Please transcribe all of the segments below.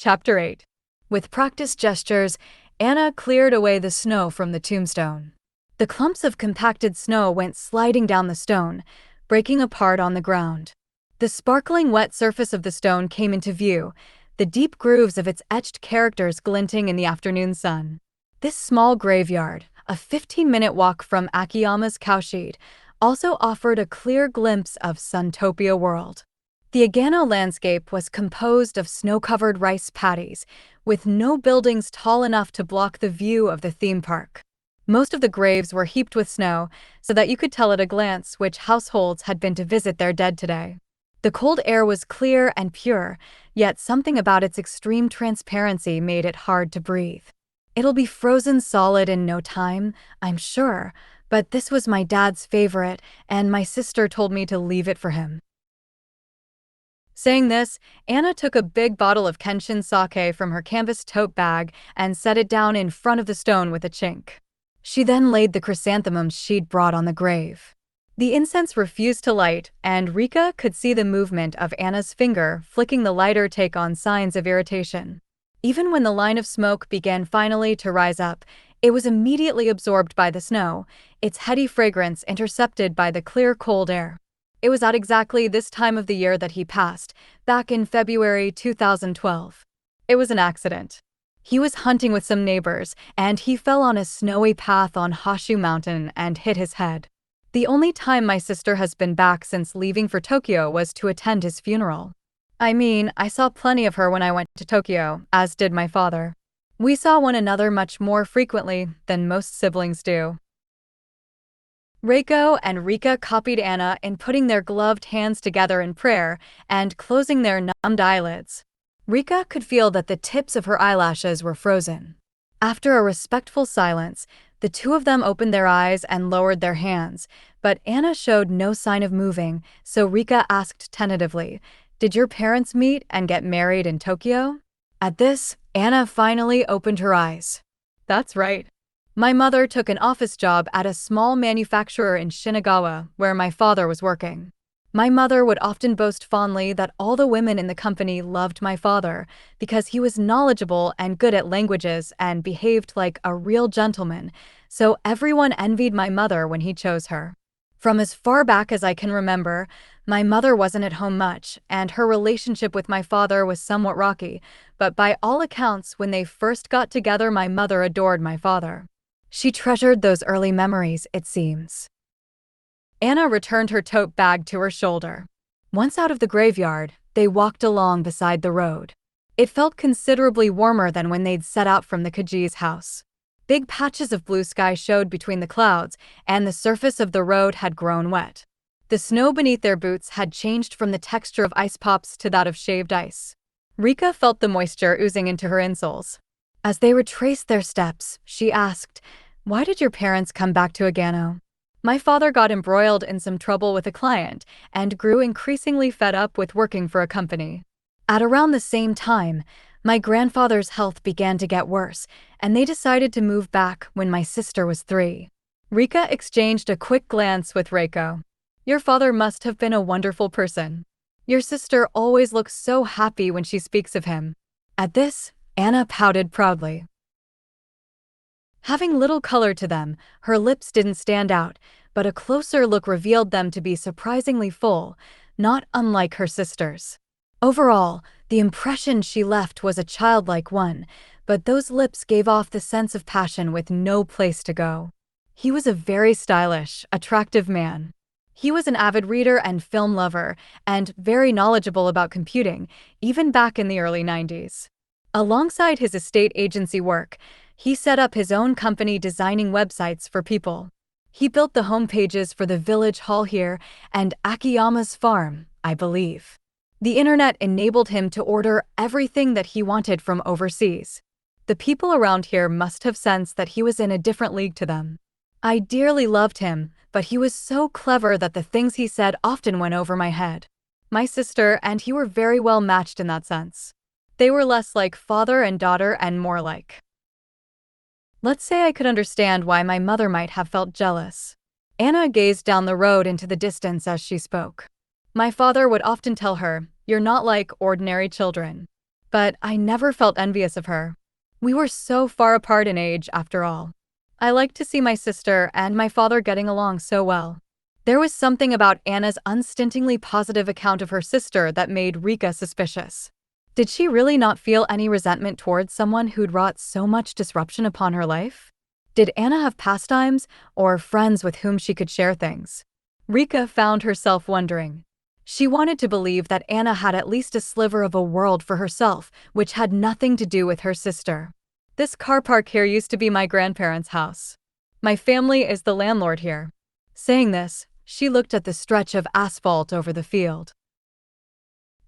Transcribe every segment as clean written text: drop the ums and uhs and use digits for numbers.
Chapter 8. With practiced gestures, Anna cleared away the snow from the tombstone. The clumps of compacted snow went sliding down the stone, breaking apart on the ground. The sparkling wet surface of the stone came into view, the deep grooves of its etched characters glinting in the afternoon sun. This small graveyard, a 15-minute walk from Akiyama's cowshed, also offered a clear glimpse of Suntopia world. The Agano landscape was composed of snow-covered rice paddies, with no buildings tall enough to block the view of the theme park. Most of the graves were heaped with snow, so that you could tell at a glance which households had been to visit their dead today. The cold air was clear and pure, yet something about its extreme transparency made it hard to breathe. It'll be frozen solid in no time, I'm sure, but this was my dad's favorite, and my sister told me to leave it for him. Saying this, Anna took a big bottle of Kenshin sake from her canvas tote bag and set it down in front of the stone with a chink. She then laid the chrysanthemums she'd brought on the grave. The incense refused to light, and Rika could see the movement of Anna's finger flicking the lighter take on signs of irritation. Even when the line of smoke began finally to rise up, it was immediately absorbed by the snow, its heady fragrance intercepted by the clear cold air. It was at exactly this time of the year that he passed, back in February 2012. It was an accident. He was hunting with some neighbors, and he fell on a snowy path on Hoshu Mountain and hit his head. The only time my sister has been back since leaving for Tokyo was to attend his funeral. I mean, I saw plenty of her when I went to Tokyo, as did my father. We saw one another much more frequently than most siblings do. Reiko and Rika copied Anna in putting their gloved hands together in prayer and closing their numbed eyelids. Rika could feel that the tips of her eyelashes were frozen. After a respectful silence, the two of them opened their eyes and lowered their hands, but Anna showed no sign of moving, so Rika asked tentatively, "Did your parents meet and get married in Tokyo?" At this, Anna finally opened her eyes. "That's right. My mother took an office job at a small manufacturer in Shinagawa, where my father was working. My mother would often boast fondly that all the women in the company loved my father because he was knowledgeable and good at languages and behaved like a real gentleman, so everyone envied my mother when he chose her. From as far back as I can remember, my mother wasn't at home much, and her relationship with my father was somewhat rocky, but by all accounts, when they first got together, my mother adored my father. She treasured those early memories, it seems." Anna returned her tote bag to her shoulder. Once out of the graveyard, they walked along beside the road. It felt considerably warmer than when they'd set out from the Kajii's house. Big patches of blue sky showed between the clouds, and the surface of the road had grown wet. The snow beneath their boots had changed from the texture of ice pops to that of shaved ice. Rika felt the moisture oozing into her insoles. As they retraced their steps, she asked, "Why did your parents come back to Agano?" "My father got embroiled in some trouble with a client and grew increasingly fed up with working for a company. At around the same time, my grandfather's health began to get worse, and they decided to move back when my sister was 3. Rika exchanged a quick glance with Reiko. "Your father must have been a wonderful person. Your sister always looks so happy when she speaks of him." At this, Anna pouted proudly. Having little color to them, her lips didn't stand out, but a closer look revealed them to be surprisingly full, not unlike her sister's. Overall, the impression she left was a childlike one, but those lips gave off the sense of passion with no place to go. He was a very stylish, attractive man. He was an avid reader and film lover, and very knowledgeable about computing, even back in the early 90s. Alongside his estate agency work, he set up his own company designing websites for people. He built the home pages for the village hall here and Akiyama's farm, I believe. The internet enabled him to order everything that he wanted from overseas. The people around here must have sensed that he was in a different league to them. I dearly loved him, but he was so clever that the things he said often went over my head. My sister and he were very well matched in that sense. They were less like father and daughter and more like. Let's say I could understand why my mother might have felt jealous." Anna gazed down the road into the distance as she spoke. "My father would often tell her, 'You're not like ordinary children. but I never felt envious of her. We were so far apart in age, after all. I liked to see my sister and my father getting along so well. There was something about Anna's unstintingly positive account of her sister that made Rika suspicious. Did she really not feel any resentment towards someone who'd wrought so much disruption upon her life? Did Anna have pastimes or friends with whom she could share things? Rika found herself wondering. She wanted to believe that Anna had at least a sliver of a world for herself, which had nothing to do with her sister. This car park here used to be my grandparents' house. My family is the landlord here. Saying this, she looked at the stretch of asphalt over the field.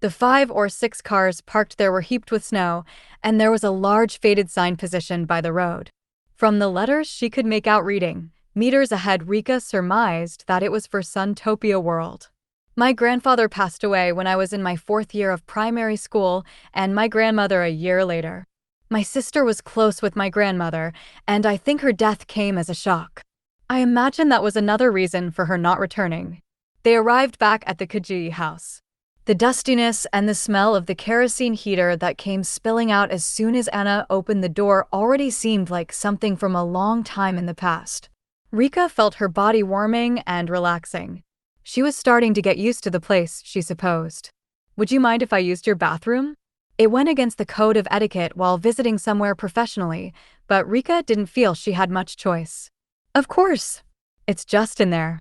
The 5 or 6 cars parked there were heaped with snow, and there was a large faded sign positioned by the road. From the letters she could make out reading, meters ahead, Rika surmised that it was for Suntopia World. My grandfather passed away when I was in my 4th year of primary school, and my grandmother a year later. My sister was close with my grandmother, and I think her death came as a shock. I imagine that was another reason for her not returning. They arrived back at the Kajii house. The dustiness and the smell of the kerosene heater that came spilling out as soon as Anna opened the door already seemed like something from a long time in the past. Rika felt her body warming and relaxing. She was starting to get used to the place, she supposed. "Would you mind if I used your bathroom?" It went against the code of etiquette while visiting somewhere professionally, but Rika didn't feel she had much choice. "Of course. It's just in there."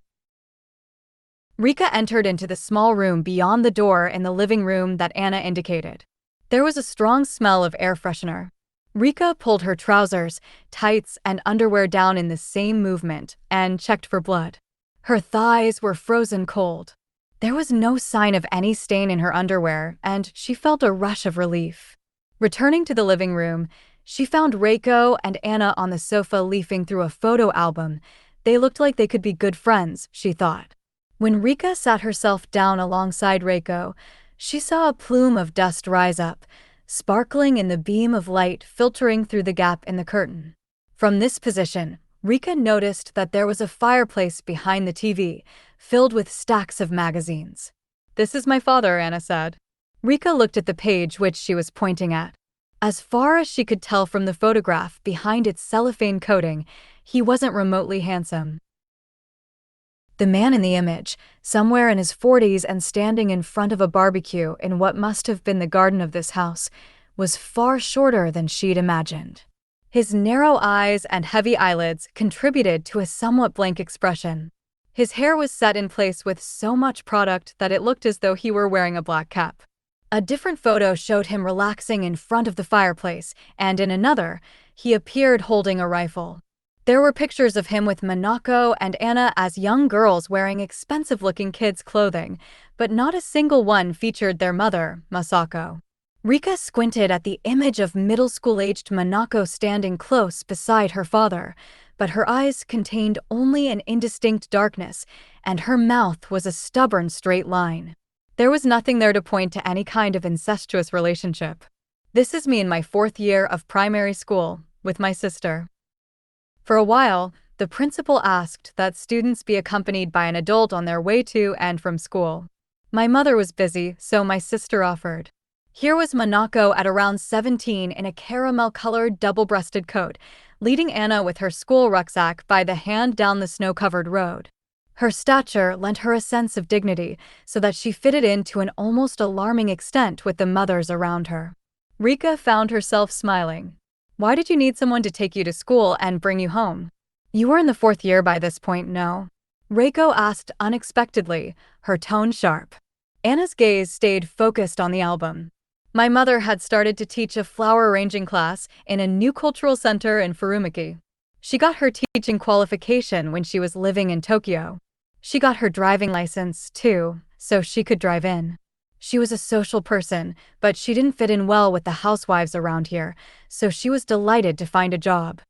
Rika entered into the small room beyond the door in the living room that Anna indicated. There was a strong smell of air freshener. Rika pulled her trousers, tights, and underwear down in the same movement and checked for blood. Her thighs were frozen cold. There was no sign of any stain in her underwear, and she felt a rush of relief. Returning to the living room, she found Reiko and Anna on the sofa leafing through a photo album. They looked like they could be good friends, she thought. When Rika sat herself down alongside Reiko, she saw a plume of dust rise up, sparkling in the beam of light filtering through the gap in the curtain. From this position, Rika noticed that there was a fireplace behind the TV, filled with stacks of magazines. "This is my father," Anna said. Rika looked at the page which she was pointing at. As far as she could tell from the photograph behind its cellophane coating, he wasn't remotely handsome. The man in the image, somewhere in his 40s and standing in front of a barbecue in what must have been the garden of this house, was far shorter than she'd imagined. His narrow eyes and heavy eyelids contributed to a somewhat blank expression. His hair was set in place with so much product that it looked as though he were wearing a black cap. A different photo showed him relaxing in front of the fireplace, and in another, he appeared holding a rifle. There were pictures of him with Manako and Anna as young girls wearing expensive-looking kids' clothing, but not a single one featured their mother, Masako. Rika squinted at the image of middle school-aged Manako standing close beside her father, but her eyes contained only an indistinct darkness, and her mouth was a stubborn straight line. There was nothing there to point to any kind of incestuous relationship. "This is me in my 4th year of primary school, with my sister." For a while, the principal asked that students be accompanied by an adult on their way to and from school. My mother was busy, so my sister offered. Here was Manako at around 17 in a caramel-colored double-breasted coat, leading Anna with her school rucksack by the hand down the snow-covered road. Her stature lent her a sense of dignity, so that she fitted in to an almost alarming extent with the mothers around her. Rika found herself smiling. "Why did you need someone to take you to school and bring you home? You were in the 4th year by this point, no?" Reiko asked unexpectedly, her tone sharp. Anna's gaze stayed focused on the album. "My mother had started to teach a flower arranging class in a new cultural center in Furumaki. She got her teaching qualification when she was living in Tokyo. She got her driving license, too, so she could drive in. She was a social person, but she didn't fit in well with the housewives around here, so she was delighted to find a job."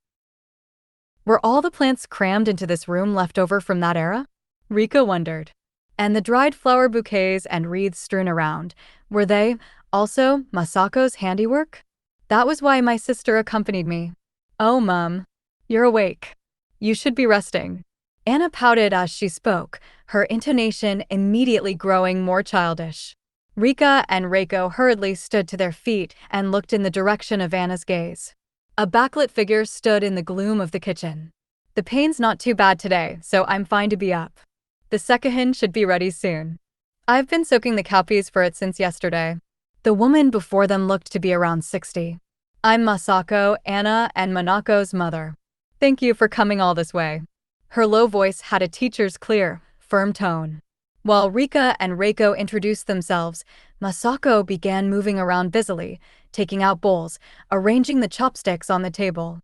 Were all the plants crammed into this room left over from that era? Rika wondered. And the dried flower bouquets and wreaths strewn around, were they, also, Masako's handiwork? "That was why my sister accompanied me." "Oh, Mum. You're awake. You should be resting." Anna pouted as she spoke, her intonation immediately growing more childish. Rika and Reiko hurriedly stood to their feet and looked in the direction of Anna's gaze. A backlit figure stood in the gloom of the kitchen. The pain's not too bad today, so I'm fine to be up. The sekihin should be ready soon. I've been soaking the cowpeas for it since yesterday. The woman before them looked to be around 60. I'm Masako, Anna, and Manako's mother. Thank you for coming all this way. Her low voice had a teacher's clear, firm tone. While Rika and Reiko introduced themselves, Masako began moving around busily, taking out bowls, arranging the chopsticks on the table.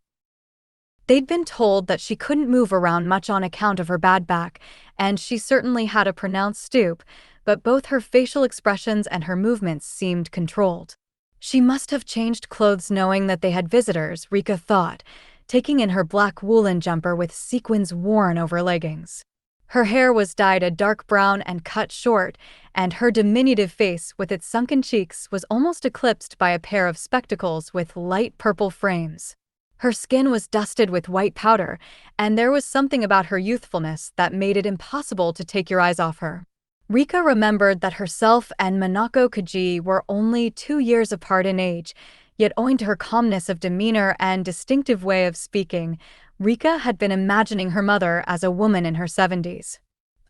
They'd been told that she couldn't move around much on account of her bad back, and she certainly had a pronounced stoop, but both her facial expressions and her movements seemed controlled. She must have changed clothes knowing that they had visitors, Rika thought, taking in her black woolen jumper with sequins worn over leggings. Her hair was dyed a dark brown and cut short, and her diminutive face with its sunken cheeks was almost eclipsed by a pair of spectacles with light purple frames. Her skin was dusted with white powder, and there was something about her youthfulness that made it impossible to take your eyes off her. Rika remembered that herself and Manako Kajii were only 2 years apart in age, yet owing to her calmness of demeanor and distinctive way of speaking, Rika had been imagining her mother as a woman in her 70s.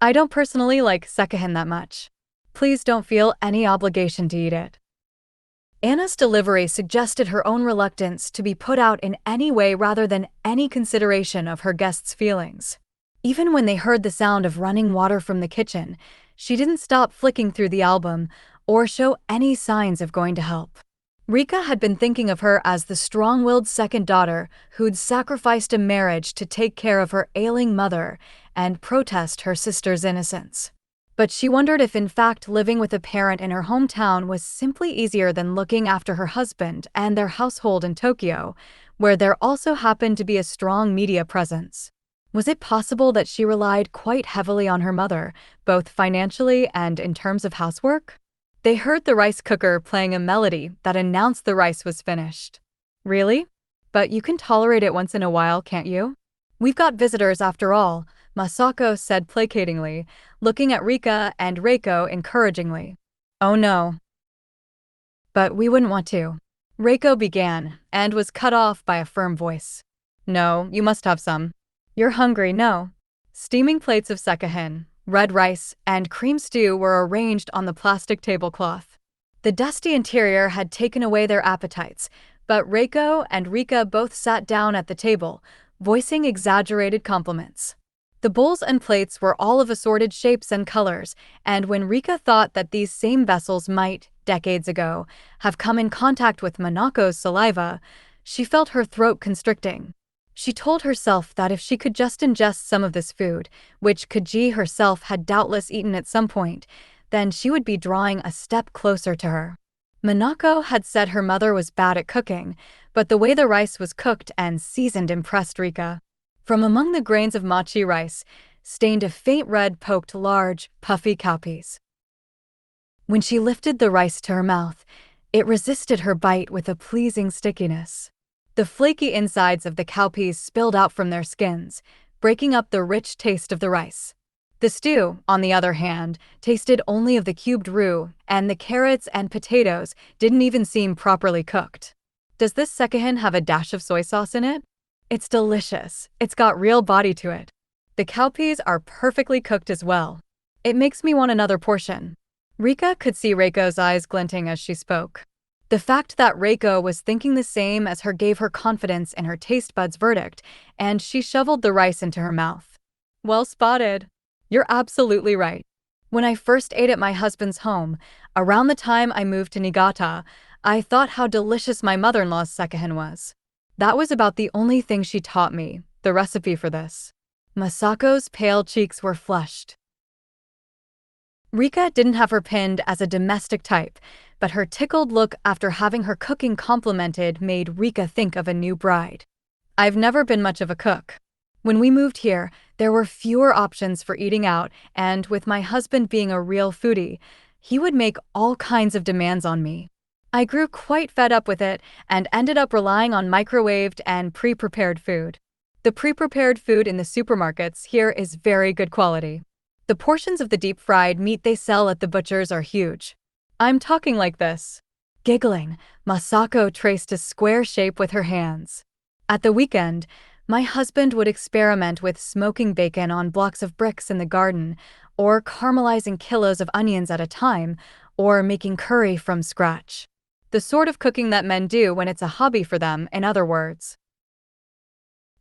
I don't personally like sekihin that much. Please don't feel any obligation to eat it. Anna's delivery suggested her own reluctance to be put out in any way rather than any consideration of her guests' feelings. Even when they heard the sound of running water from the kitchen, she didn't stop flicking through the album or show any signs of going to help. Rika had been thinking of her as the strong-willed second daughter who'd sacrificed a marriage to take care of her ailing mother and protest her sister's innocence. But she wondered if in fact living with a parent in her hometown was simply easier than looking after her husband and their household in Tokyo, where there also happened to be a strong media presence. Was it possible that she relied quite heavily on her mother, both financially and in terms of housework? They heard the rice cooker playing a melody that announced the rice was finished. Really? But you can tolerate it once in a while, can't you? We've got visitors after all, Masako said placatingly, looking at Rika and Reiko encouragingly. Oh no. But we wouldn't want to. Reiko began, and was cut off by a firm voice. No, you must have some. You're hungry, no? Steaming plates of sekihin, red rice, and cream stew were arranged on the plastic tablecloth. The dusty interior had taken away their appetites, but Reiko and Rika both sat down at the table, voicing exaggerated compliments. The bowls and plates were all of assorted shapes and colors, and when Rika thought that these same vessels might, decades ago, have come in contact with Manako's saliva, she felt her throat constricting. She told herself that if she could just ingest some of this food, which Kajii herself had doubtless eaten at some point, then she would be drawing a step closer to her. Manako had said her mother was bad at cooking, but the way the rice was cooked and seasoned impressed Rika. From among the grains of machi rice, stained a faint red poked large, puffy cowpeas. When she lifted the rice to her mouth, it resisted her bite with a pleasing stickiness. The flaky insides of the cowpeas spilled out from their skins, breaking up the rich taste of the rice. The stew, on the other hand, tasted only of the cubed roux, and the carrots and potatoes didn't even seem properly cooked. Does this sekihin have a dash of soy sauce in it? It's delicious. It's got real body to it. The cowpeas are perfectly cooked as well. It makes me want another portion. Rika could see Reiko's eyes glinting as she spoke. The fact that Reiko was thinking the same as her gave her confidence in her taste buds' verdict, and she shoveled the rice into her mouth. Well spotted. You're absolutely right. When I first ate at my husband's home, around the time I moved to Niigata, I thought how delicious my mother-in-law's sekihin was. That was about the only thing she taught me, the recipe for this. Masako's pale cheeks were flushed. Rika didn't have her pinned as a domestic type, but her tickled look after having her cooking complimented made Rika think of a new bride. I've never been much of a cook. When we moved here, there were fewer options for eating out, and with my husband being a real foodie, he would make all kinds of demands on me. I grew quite fed up with it and ended up relying on microwaved and pre-prepared food. The pre-prepared food in the supermarkets here is very good quality. The portions of the deep-fried meat they sell at the butchers are huge. I'm talking like this. Giggling, Masako traced a square shape with her hands. At the weekend, my husband would experiment with smoking bacon on blocks of bricks in the garden, or caramelizing kilos of onions at a time, or making curry from scratch. The sort of cooking that men do when it's a hobby for them, in other words.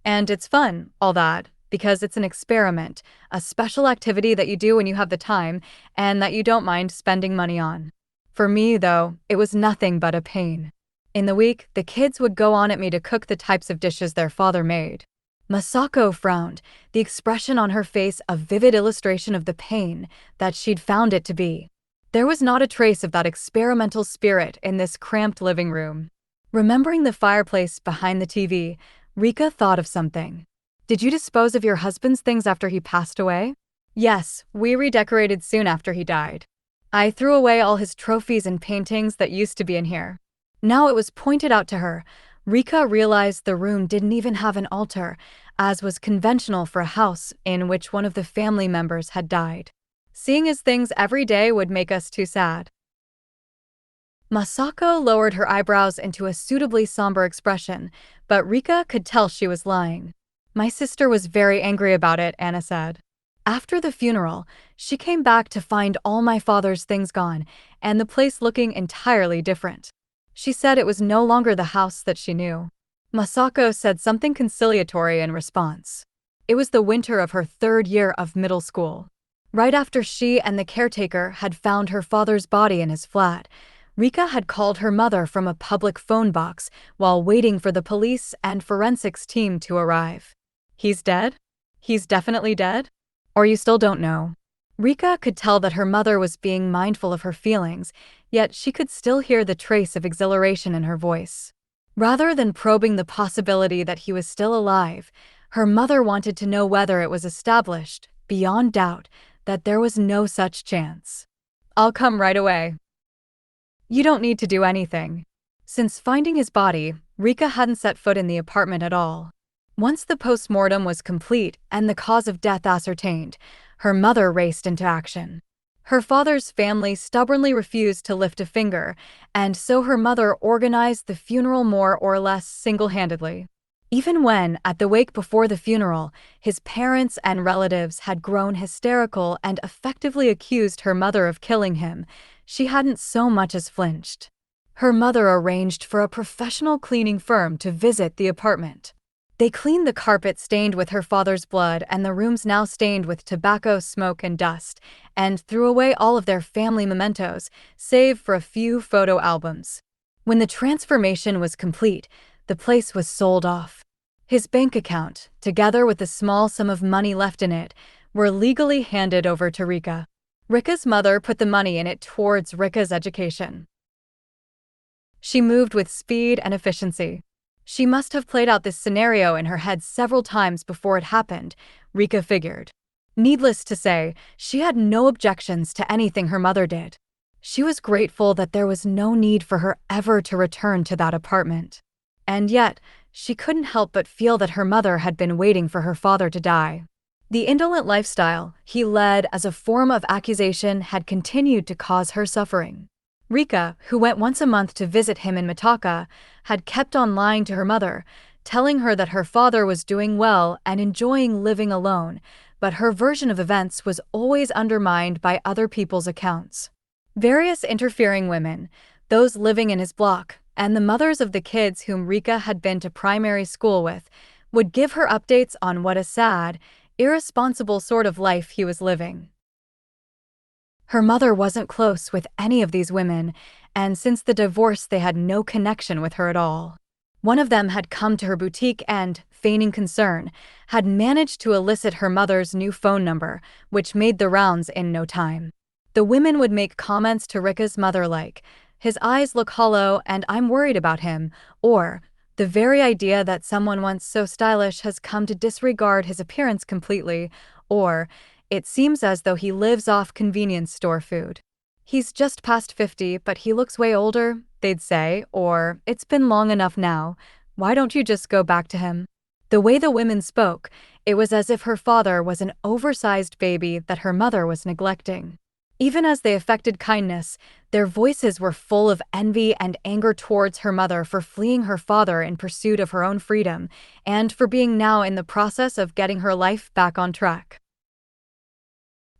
And it's fun, all that, because it's an experiment, a special activity that you do when you have the time, and that you don't mind spending money on. For me, though, it was nothing but a pain. In the week, the kids would go on at me to cook the types of dishes their father made. Masako frowned, the expression on her face a vivid illustration of the pain that she'd found it to be. There was not a trace of that experimental spirit in this cramped living room. Remembering the fireplace behind the TV, Rika thought of something. Did you dispose of your husband's things after he passed away? Yes, we redecorated soon after he died. I threw away all his trophies and paintings that used to be in here. Now it was pointed out to her, Rika realized the room didn't even have an altar, as was conventional for a house in which one of the family members had died. Seeing his things every day would make us too sad. Masako lowered her eyebrows into a suitably somber expression, but Rika could tell she was lying. My sister was very angry about it, Anna said. After the funeral, she came back to find all my father's things gone, and the place looking entirely different. She said it was no longer the house that she knew. Masako said something conciliatory in response. It was the winter of her 3rd year of middle school. Right after she and the caretaker had found her father's body in his flat, Rika had called her mother from a public phone box while waiting for the police and forensics team to arrive. He's dead? He's definitely dead? Or you still don't know? Rika could tell that her mother was being mindful of her feelings, yet she could still hear the trace of exhilaration in her voice. Rather than probing the possibility that he was still alive, her mother wanted to know whether it was established, beyond doubt, that there was no such chance. I'll come right away. You don't need to do anything. Since finding his body, Rika hadn't set foot in the apartment at all. Once the post-mortem was complete and the cause of death ascertained, her mother raced into action. Her father's family stubbornly refused to lift a finger, and so her mother organized the funeral more or less single-handedly. Even when, at the wake before the funeral, his parents and relatives had grown hysterical and effectively accused her mother of killing him, she hadn't so much as flinched. Her mother arranged for a professional cleaning firm to visit the apartment. They cleaned the carpet stained with her father's blood and the rooms now stained with tobacco smoke and dust, and threw away all of their family mementos, save for a few photo albums. When the transformation was complete, the place was sold off. His bank account, together with the small sum of money left in it, were legally handed over to Rika. Rika's mother put the money in it towards Rika's education. She moved with speed and efficiency. She must have played out this scenario in her head several times before it happened, Rika figured. Needless to say, she had no objections to anything her mother did. She was grateful that there was no need for her ever to return to that apartment. And yet, she couldn't help but feel that her mother had been waiting for her father to die. The indolent lifestyle he led as a form of accusation had continued to cause her suffering. Rika, who went once a month to visit him in Mitaka, had kept on lying to her mother, telling her that her father was doing well and enjoying living alone, but her version of events was always undermined by other people's accounts. Various interfering women, those living in his block, and the mothers of the kids whom Rika had been to primary school with, would give her updates on what a sad, irresponsible sort of life he was living. Her mother wasn't close with any of these women, and since the divorce they had no connection with her at all. One of them had come to her boutique and, feigning concern, had managed to elicit her mother's new phone number, which made the rounds in no time. The women would make comments to Rika's mother like, "His eyes look hollow and I'm worried about him," or, "The very idea that someone once so stylish has come to disregard his appearance completely," or, "It seems as though he lives off convenience store food. He's just past 50, but he looks way older," they'd say, or, "It's been long enough now. Why don't you just go back to him?" The way the women spoke, it was as if her father was an oversized baby that her mother was neglecting. Even as they affected kindness, their voices were full of envy and anger towards her mother for fleeing her father in pursuit of her own freedom, and for being now in the process of getting her life back on track.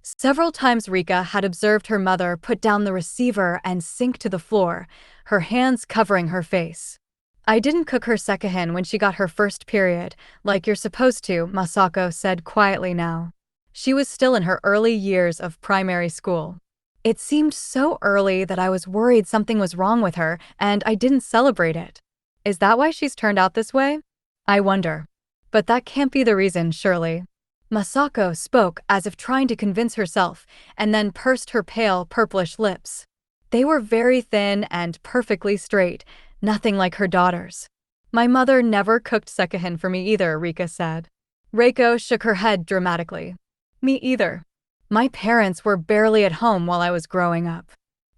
Several times Rika had observed her mother put down the receiver and sink to the floor, her hands covering her face. "I didn't cook her sekihin when she got her first period, like you're supposed to," Masako said quietly now. She was still in her early years of primary school. "It seemed so early that I was worried something was wrong with her, and I didn't celebrate it. Is that why she's turned out this way? I wonder. But that can't be the reason, surely." Masako spoke as if trying to convince herself, and then pursed her pale, purplish lips. They were very thin and perfectly straight, nothing like her daughter's. "My mother never cooked sekihin for me either," Rika said. Reiko shook her head dramatically. "Me either. My parents were barely at home while I was growing up.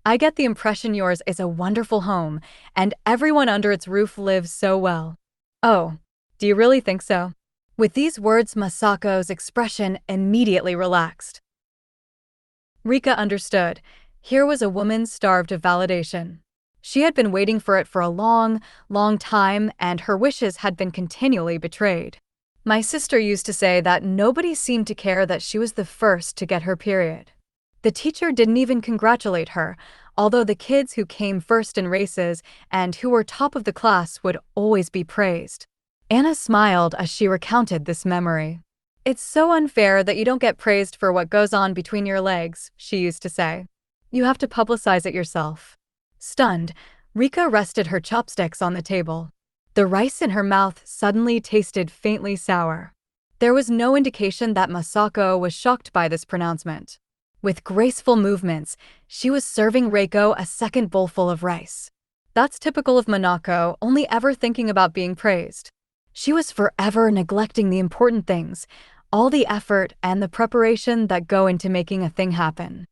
I get the impression yours is a wonderful home, and everyone under its roof lives so well." "Oh, do you really think so?" With these words, Masako's expression immediately relaxed. Rika understood. Here was a woman starved of validation. She had been waiting for it for a long, long time, and her wishes had been continually betrayed. "My sister used to say that nobody seemed to care that she was the first to get her period. The teacher didn't even congratulate her, although the kids who came first in races and who were top of the class would always be praised." Anna smiled as she recounted this memory. "It's so unfair that you don't get praised for what goes on between your legs," she used to say. "You have to publicize it yourself." Stunned, Rika rested her chopsticks on the table. The rice in her mouth suddenly tasted faintly sour. There was no indication that Masako was shocked by this pronouncement. With graceful movements, she was serving Reiko a second bowlful of rice. That's typical of Manako, only ever thinking about being praised. She was forever neglecting the important things, all the effort and the preparation that go into making a thing happen.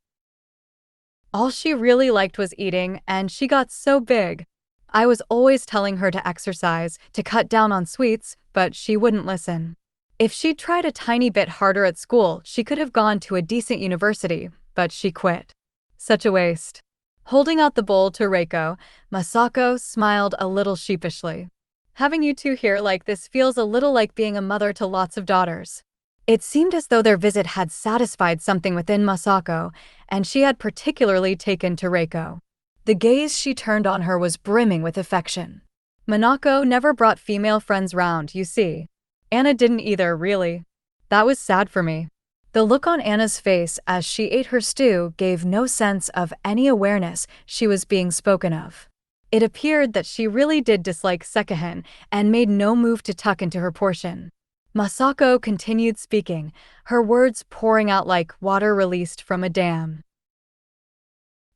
All she really liked was eating, and she got so big. I was always telling her to exercise, to cut down on sweets, but she wouldn't listen. If she'd tried a tiny bit harder at school, she could have gone to a decent university, but she quit. Such a waste. Holding out the bowl to Reiko, Masako smiled a little sheepishly. "Having you two here like this feels a little like being a mother to lots of daughters." It seemed as though their visit had satisfied something within Masako, and she had particularly taken to Reiko. The gaze she turned on her was brimming with affection. "Manako never brought female friends round, you see. Anna didn't either, really. That was sad for me." The look on Anna's face as she ate her stew gave no sense of any awareness she was being spoken of. It appeared that she really did dislike sekihin and made no move to tuck into her portion. Masako continued speaking, her words pouring out like water released from a dam.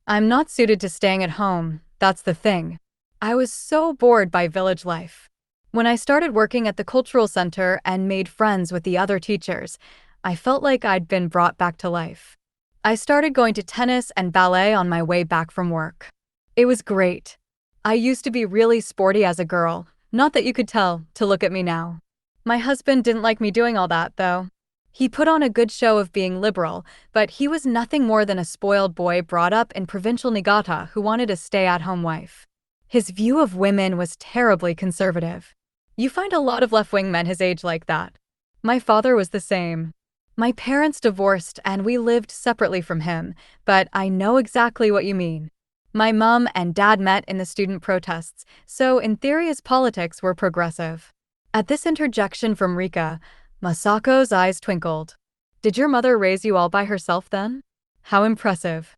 "I'm not suited to staying at home, that's the thing. I was so bored by village life. When I started working at the cultural center and made friends with the other teachers, I felt like I'd been brought back to life. I started going to tennis and ballet on my way back from work. It was great. I used to be really sporty as a girl, not that you could tell, to look at me now. My husband didn't like me doing all that, though. He put on a good show of being liberal, but he was nothing more than a spoiled boy brought up in provincial Niigata who wanted a stay-at-home wife. His view of women was terribly conservative. You find a lot of left-wing men his age like that. My father was the same. My parents divorced and we lived separately from him, but I know exactly what you mean. My mom and dad met in the student protests, so in theory his politics were progressive." At this interjection from Rika, Masako's eyes twinkled. "Did your mother raise you all by herself then? How impressive.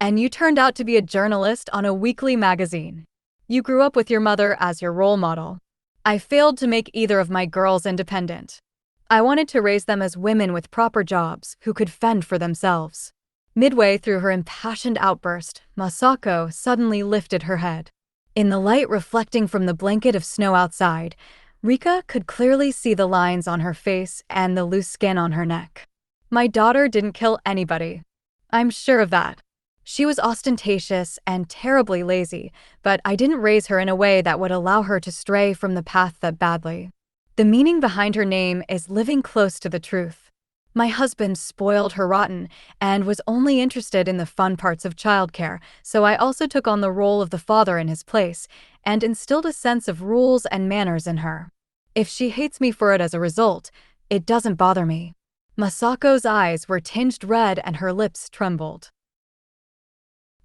And you turned out to be a journalist on a weekly magazine. You grew up with your mother as your role model. I failed to make either of my girls independent. I wanted to raise them as women with proper jobs who could fend for themselves." Midway through her impassioned outburst, Masako suddenly lifted her head. In the light reflecting from the blanket of snow outside, Rika could clearly see the lines on her face and the loose skin on her neck. "My daughter didn't kill anybody. I'm sure of that. She was ostentatious and terribly lazy, but I didn't raise her in a way that would allow her to stray from the path that badly. The meaning behind her name is living close to the truth." My husband spoiled her rotten and was only interested in the fun parts of childcare, so I also took on the role of the father in his place and instilled a sense of rules and manners in her. If she hates me for it as a result, it doesn't bother me. Masako's eyes were tinged red and her lips trembled.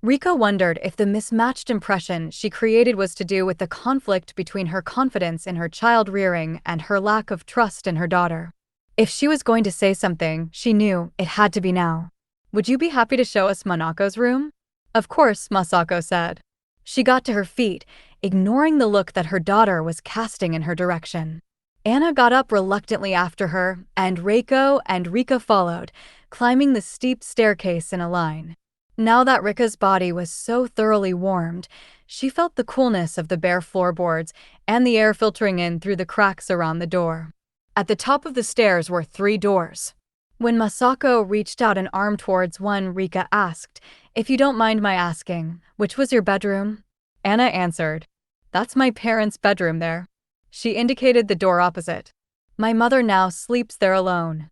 Rika wondered if the mismatched impression she created was to do with the conflict between her confidence in her child rearing and her lack of trust in her daughter. If she was going to say something, she knew it had to be now. "Would you be happy to show us Manako's room?" "Of course," Masako said. She got to her feet, ignoring the look that her daughter was casting in her direction. Anna got up reluctantly after her, and Reiko and Rika followed, climbing the steep staircase in a line. Now that Rika's body was so thoroughly warmed, she felt the coolness of the bare floorboards and the air filtering in through the cracks around the door. At the top of the stairs were 3 doors. When Masako reached out an arm towards one, Rika asked, "If you don't mind my asking, which was your bedroom?" Anna answered, "That's my parents' bedroom there." She indicated the door opposite. "My mother now sleeps there alone."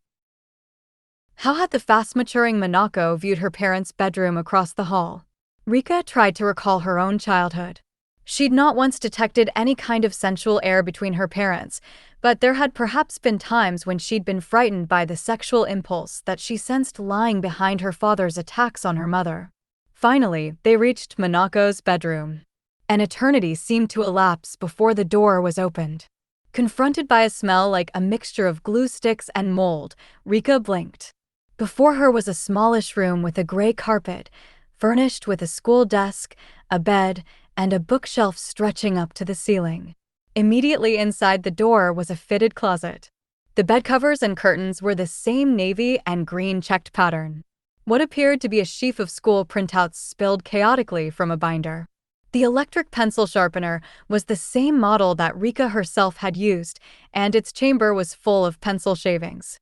How had the fast-maturing Manako viewed her parents' bedroom across the hall? Rika tried to recall her own childhood. She'd not once detected any kind of sensual air between her parents, but there had perhaps been times when she'd been frightened by the sexual impulse that she sensed lying behind her father's attacks on her mother. Finally, they reached Manako's bedroom. An eternity seemed to elapse before the door was opened. Confronted by a smell like a mixture of glue sticks and mold, Rika blinked. Before her was a smallish room with a gray carpet, furnished with a school desk, a bed, and a bookshelf stretching up to the ceiling. Immediately inside the door was a fitted closet. The bed covers and curtains were the same navy and green checked pattern. What appeared to be a sheaf of school printouts spilled chaotically from a binder. The electric pencil sharpener was the same model that Rika herself had used, and its chamber was full of pencil shavings.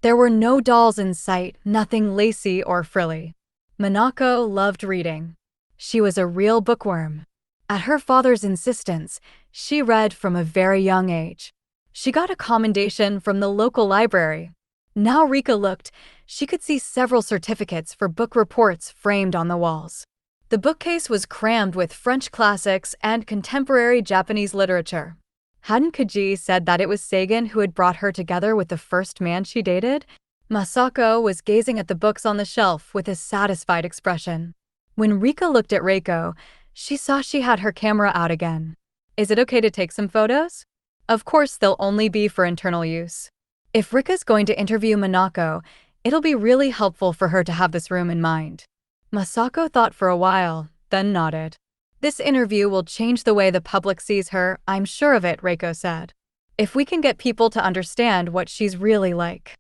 There were no dolls in sight, nothing lacy or frilly. Manako loved reading. She was a real bookworm. At her father's insistence, she read from a very young age. She got a commendation from the local library. Now Rika looked, she could see several certificates for book reports framed on the walls. The bookcase was crammed with French classics and contemporary Japanese literature. Hadn't Kajii said that it was Sagan who had brought her together with the first man she dated? Masako was gazing at the books on the shelf with a satisfied expression. When Rika looked at Reiko, she saw she had her camera out again. "Is it okay to take some photos?" "Of course, they'll only be for internal use. If Rika's going to interview Manako, it'll be really helpful for her to have this room in mind." Masako thought for a while, then nodded. "This interview will change the way the public sees her, I'm sure of it," Reiko said. "If we can get people to understand what she's really like."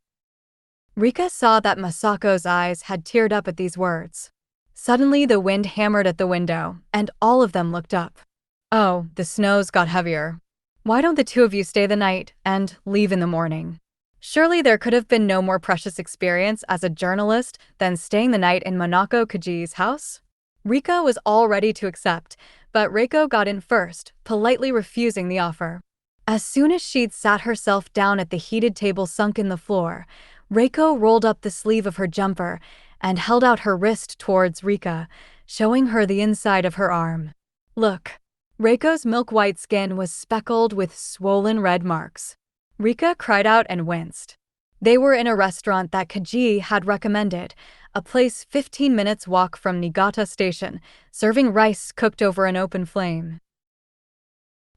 Rika saw that Masako's eyes had teared up at these words. Suddenly the wind hammered at the window, and all of them looked up. "Oh, the snows got heavier. Why don't the 2 of you stay the night and leave in the morning?" Surely there could have been no more precious experience as a journalist than staying the night in Manako Kajii's house. Rika was all ready to accept, but Reiko got in first, politely refusing the offer. As soon as she'd sat herself down at the heated table sunk in the floor, Reiko rolled up the sleeve of her jumper and held out her wrist towards Rika, showing her the inside of her arm. "Look." Reiko's milk-white skin was speckled with swollen red marks. Rika cried out and winced. They were in a restaurant that Kajii had recommended, a place 15 minutes walk from Niigata Station, serving rice cooked over an open flame.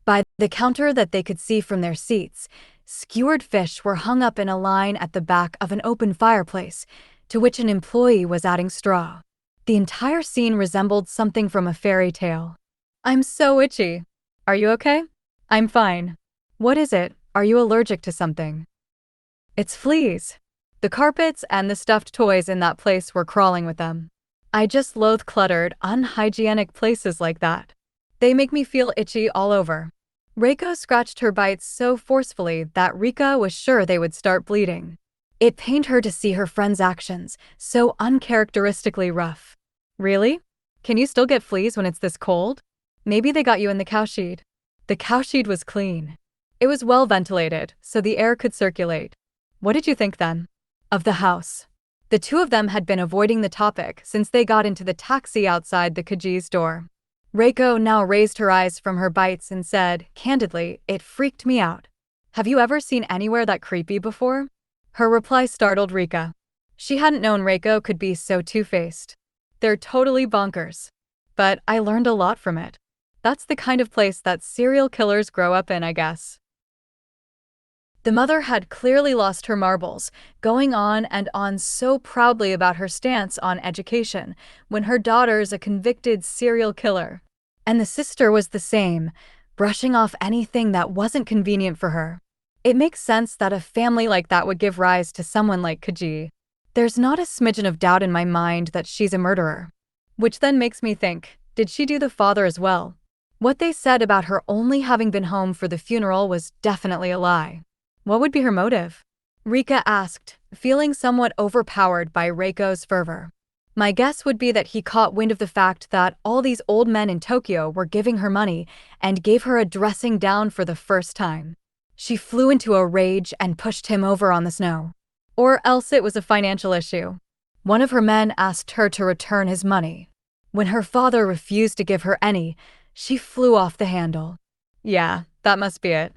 By the counter that they could see from their seats, skewered fish were hung up in a line at the back of an open fireplace, to which an employee was adding straw. The entire scene resembled something from a fairy tale. "I'm so itchy." "Are you okay?" "I'm fine." "What is it? Are you allergic to something?" "It's fleas." The carpets and the stuffed toys in that place were crawling with them. "I just loathe cluttered, unhygienic places like that. They make me feel itchy all over." Reiko scratched her bites so forcefully that Rika was sure they would start bleeding. It pained her to see her friend's actions, so uncharacteristically rough. "Really? Can you still get fleas when it's this cold? Maybe they got you in the cowshed." The cowshed was clean. It was well ventilated, so the air could circulate. What did you think then? Of the house. The two of them had been avoiding the topic since they got into the taxi outside the Kajii's door. Reiko now raised her eyes from her bites and said, candidly, it freaked me out. Have you ever seen anywhere that creepy before? Her reply startled Rika. She hadn't known Reiko could be so two-faced. They're totally bonkers. But I learned a lot from it. That's the kind of place that serial killers grow up in, I guess. The mother had clearly lost her marbles, going on and on so proudly about her stance on education, when her daughter's a convicted serial killer. And the sister was the same, brushing off anything that wasn't convenient for her. It makes sense that a family like that would give rise to someone like Kajii. There's not a smidgen of doubt in my mind that she's a murderer. Which then makes me think, did she do the father as well? What they said about her only having been home for the funeral was definitely a lie. What would be her motive? Rika asked, feeling somewhat overpowered by Reiko's fervor. My guess would be that he caught wind of the fact that all these old men in Tokyo were giving her money and gave her a dressing down for the first time. She flew into a rage and pushed him over on the snow. Or else it was a financial issue. One of her men asked her to return his money. When her father refused to give her any, she flew off the handle. Yeah, that must be it.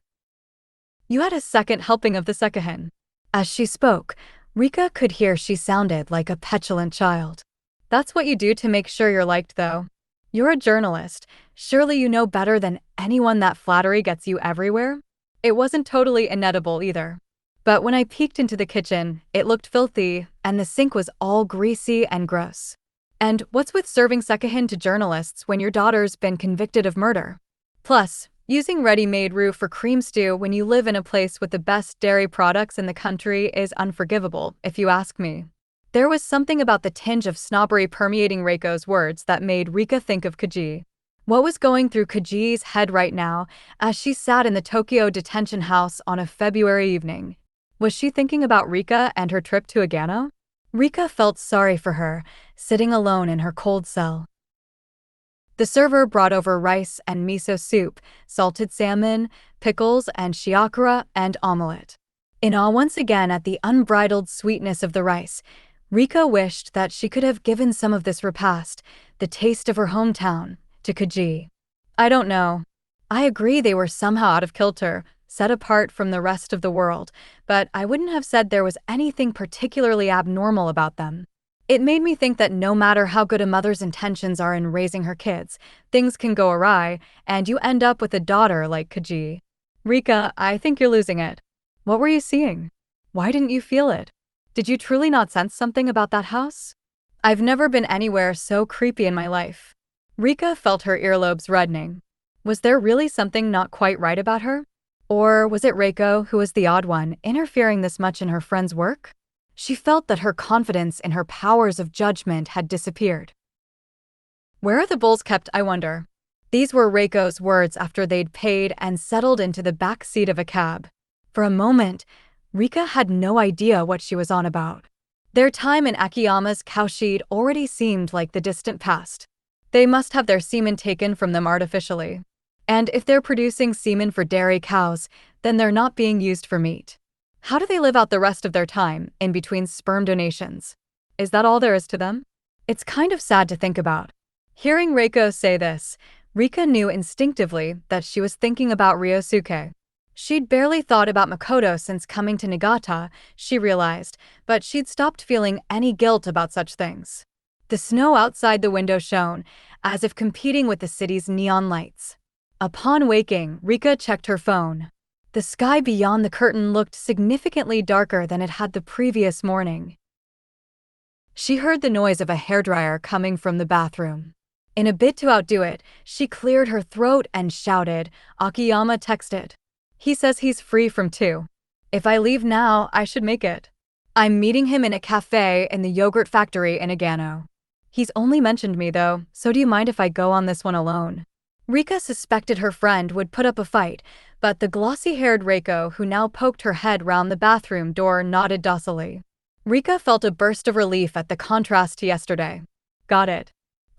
You had a second helping of the sekihin. As she spoke, Rika could hear she sounded like a petulant child. That's what you do to make sure you're liked, though. You're a journalist. Surely you know better than anyone that flattery gets you everywhere? It wasn't totally inedible either. But when I peeked into the kitchen, it looked filthy, and the sink was all greasy and gross. And what's with serving sekihin to journalists when your daughter's been convicted of murder? Plus, using ready-made roux for cream stew when you live in a place with the best dairy products in the country is unforgivable, if you ask me. There was something about the tinge of snobbery permeating Reiko's words that made Rika think of Kajii. What was going through Kajii's head right now as she sat in the Tokyo detention house on a February evening? Was she thinking about Rika and her trip to Agano? Rika felt sorry for her, sitting alone in her cold cell. The server brought over rice and miso soup, salted salmon, pickles and shiakura, and omelette. In awe once again at the unbridled sweetness of the rice, Rika wished that she could have given some of this repast, the taste of her hometown, to Kajii. I don't know. I agree they were somehow out of kilter, set apart from the rest of the world, but I wouldn't have said there was anything particularly abnormal about them. It made me think that no matter how good a mother's intentions are in raising her kids, things can go awry, and you end up with a daughter like Kajii. Rika, I think you're losing it. What were you seeing? Why didn't you feel it? Did you truly not sense something about that house? I've never been anywhere so creepy in my life. Rika felt her earlobes reddening. Was there really something not quite right about her? Or was it Reiko who was the odd one, interfering this much in her friend's work? She felt that her confidence in her powers of judgment had disappeared. Where are the bowls kept, I wonder? These were Reiko's words after they'd paid and settled into the back seat of a cab. For a moment, Rika had no idea what she was on about. Their time in Akiyama's cowshed already seemed like the distant past. They must have their semen taken from them artificially. And if they're producing semen for dairy cows, then they're not being used for meat. How do they live out the rest of their time, in between sperm donations? Is that all there is to them? It's kind of sad to think about. Hearing Reiko say this, Rika knew instinctively that she was thinking about Ryosuke. She'd barely thought about Makoto since coming to Niigata, she realized, but she'd stopped feeling any guilt about such things. The snow outside the window shone, as if competing with the city's neon lights. Upon waking, Rika checked her phone. The sky beyond the curtain looked significantly darker than it had the previous morning. She heard the noise of a hairdryer coming from the bathroom. In a bid to outdo it, she cleared her throat and shouted, "Akiyama texted. He says he's free from 2. If I leave now, I should make it. I'm meeting him in a cafe in the yogurt factory in Agano. He's only mentioned me though, so do you mind if I go on this one alone?" Rika suspected her friend would put up a fight, but the glossy-haired Reiko, who now poked her head round the bathroom door, nodded docilely. Rika felt a burst of relief at the contrast to yesterday. Got it.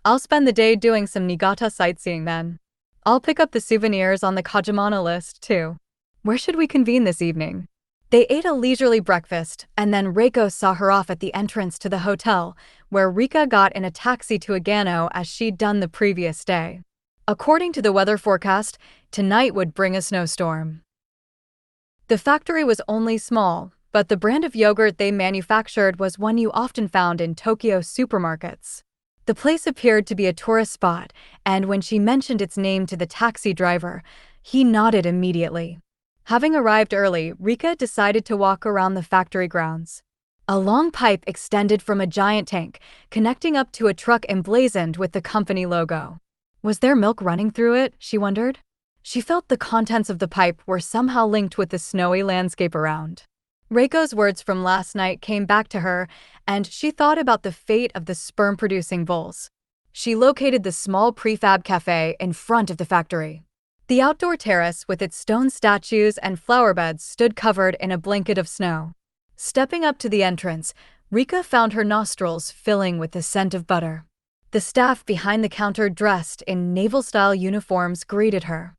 I'll spend the day doing some Niigata sightseeing then. I'll pick up the souvenirs on the Kajimana list, too. Where should we convene this evening? They ate a leisurely breakfast, and then Reiko saw her off at the entrance to the hotel, where Rika got in a taxi to Agano as she'd done the previous day. According to the weather forecast, tonight would bring a snowstorm. The factory was only small, but the brand of yogurt they manufactured was one you often found in Tokyo supermarkets. The place appeared to be a tourist spot, and when she mentioned its name to the taxi driver, he nodded immediately. Having arrived early, Rika decided to walk around the factory grounds. A long pipe extended from a giant tank, connecting up to a truck emblazoned with the company logo. Was there milk running through it, she wondered? She felt the contents of the pipe were somehow linked with the snowy landscape around. Reiko's words from last night came back to her, and she thought about the fate of the sperm-producing bulls. She located the small prefab cafe in front of the factory. The outdoor terrace with its stone statues and flower beds stood covered in a blanket of snow. Stepping up to the entrance, Rika found her nostrils filling with the scent of butter. The staff behind the counter dressed in naval-style uniforms greeted her.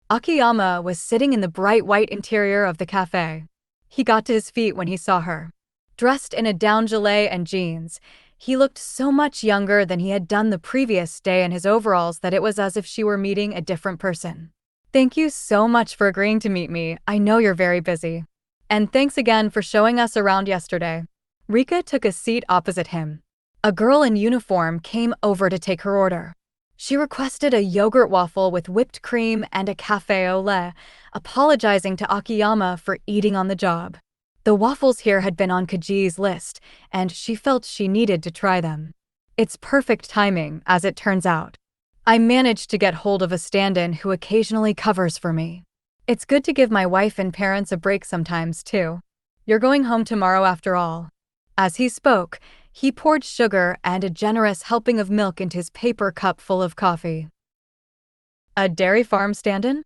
Akiyama was sitting in the bright white interior of the cafe. He got to his feet when he saw her. Dressed in a down gilet and jeans, he looked so much younger than he had done the previous day in his overalls that it was as if she were meeting a different person. "Thank you so much for agreeing to meet me. I know you're very busy. And thanks again for showing us around yesterday." Rika took a seat opposite him. A girl in uniform came over to take her order. She requested a yogurt waffle with whipped cream and a café au lait, apologizing to Akiyama for eating on the job. The waffles here had been on Kajii's list, and she felt she needed to try them. It's perfect timing, as it turns out. I managed to get hold of a stand-in who occasionally covers for me. It's good to give my wife and parents a break sometimes, too. You're going home tomorrow after all. As he spoke, he poured sugar and a generous helping of milk into his paper cup full of coffee. A dairy farm stand-in?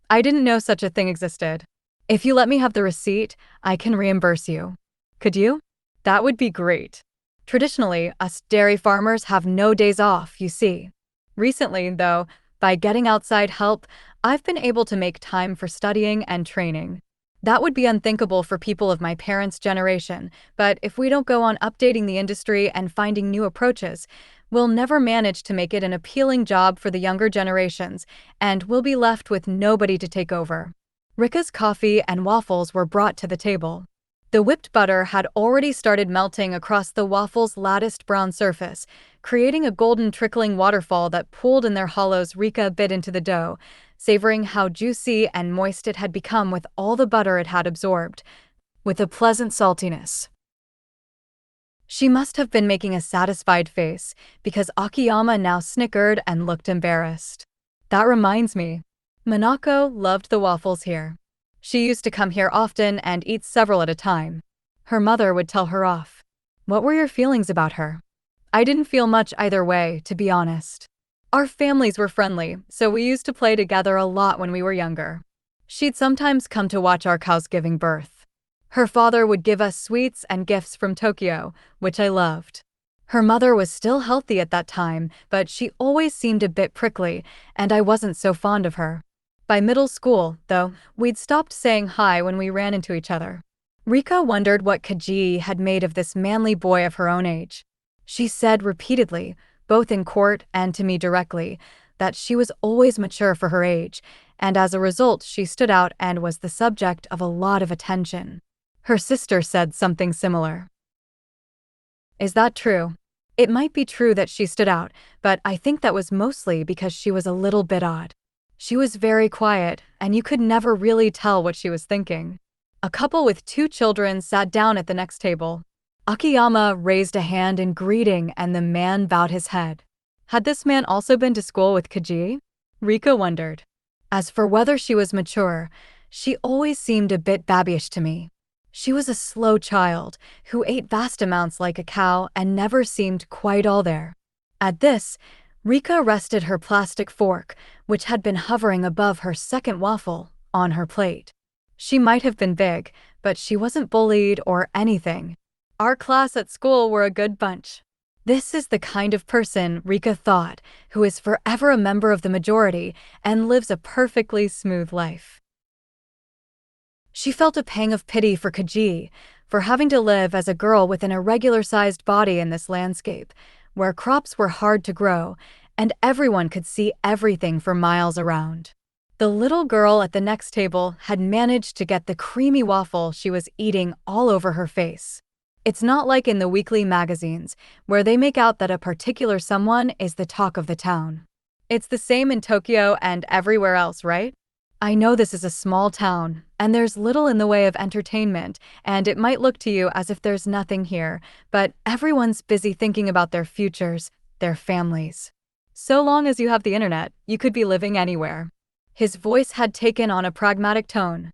I didn't know such a thing existed. If you let me have the receipt, I can reimburse you. Could you? That would be great. Traditionally, us dairy farmers have no days off, you see. Recently, though, by getting outside help, I've been able to make time for studying and training. That would be unthinkable for people of my parents' generation, but if we don't go on updating the industry and finding new approaches, we'll never manage to make it an appealing job for the younger generations, and we'll be left with nobody to take over. Rika's coffee and waffles were brought to the table. The whipped butter had already started melting across the waffles' latticed brown surface, creating a golden trickling waterfall that pooled in their hollows. Rika bit into the dough, savoring how juicy and moist it had become with all the butter it had absorbed, with a pleasant saltiness. She must have been making a satisfied face, because Akiyama now snickered and looked embarrassed. That reminds me. Manako loved the waffles here. She used to come here often and eat several at a time. Her mother would tell her off. What were your feelings about her? I didn't feel much either way, to be honest. Our families were friendly, so we used to play together a lot when we were younger. She'd sometimes come to watch our cows giving birth. Her father would give us sweets and gifts from Tokyo, which I loved. Her mother was still healthy at that time, but she always seemed a bit prickly, and I wasn't so fond of her. By middle school, though, we'd stopped saying hi when we ran into each other. Rika wondered what Kajii had made of this manly boy of her own age. She said repeatedly, both in court and to me directly, that she was always mature for her age, and as a result she stood out and was the subject of a lot of attention. Her sister said something similar. Is that true? It might be true that she stood out, but I think that was mostly because she was a little bit odd. She was very quiet, and you could never really tell what she was thinking. A couple with 2 children sat down at the next table. Akiyama raised a hand in greeting and the man bowed his head. Had this man also been to school with Kajii? Rika wondered. As for whether she was mature, she always seemed a bit babyish to me. She was a slow child who ate vast amounts like a cow and never seemed quite all there. At this, Rika rested her plastic fork, which had been hovering above her second waffle, on her plate. She might have been big, but she wasn't bullied or anything. Our class at school were a good bunch. This is the kind of person, Rika thought, who is forever a member of the majority and lives a perfectly smooth life. She felt a pang of pity for Kajii, for having to live as a girl with an irregular-sized body in this landscape, where crops were hard to grow, and everyone could see everything for miles around. The little girl at the next table had managed to get the creamy waffle she was eating all over her face. It's not like in the weekly magazines, where they make out that a particular someone is the talk of the town. It's the same in Tokyo and everywhere else, right? I know this is a small town, and there's little in the way of entertainment, and it might look to you as if there's nothing here, but everyone's busy thinking about their futures, their families. So long as you have the internet, you could be living anywhere. His voice had taken on a pragmatic tone.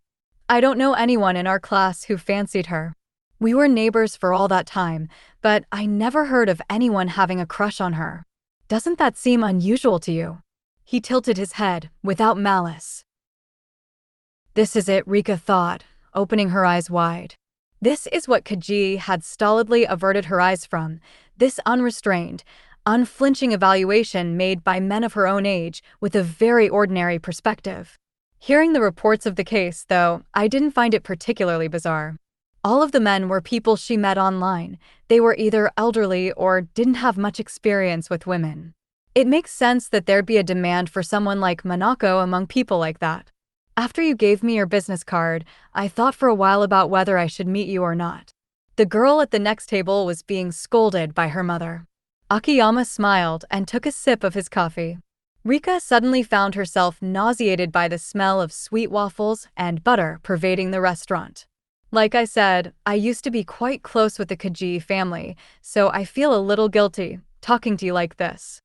I don't know anyone in our class who fancied her. We were neighbors for all that time, but I never heard of anyone having a crush on her. Doesn't that seem unusual to you? He tilted his head, without malice. This is it, Rika thought, opening her eyes wide. This is what Kajii had stolidly averted her eyes from, this unrestrained, unflinching evaluation made by men of her own age with a very ordinary perspective. Hearing the reports of the case, though, I didn't find it particularly bizarre. All of the men were people she met online. They were either elderly or didn't have much experience with women. It makes sense that there'd be a demand for someone like Manako among people like that. After you gave me your business card, I thought for a while about whether I should meet you or not. The girl at the next table was being scolded by her mother. Akiyama smiled and took a sip of his coffee. Rika suddenly found herself nauseated by the smell of sweet waffles and butter pervading the restaurant. Like I said, I used to be quite close with the Kajii family, so I feel a little guilty talking to you like this.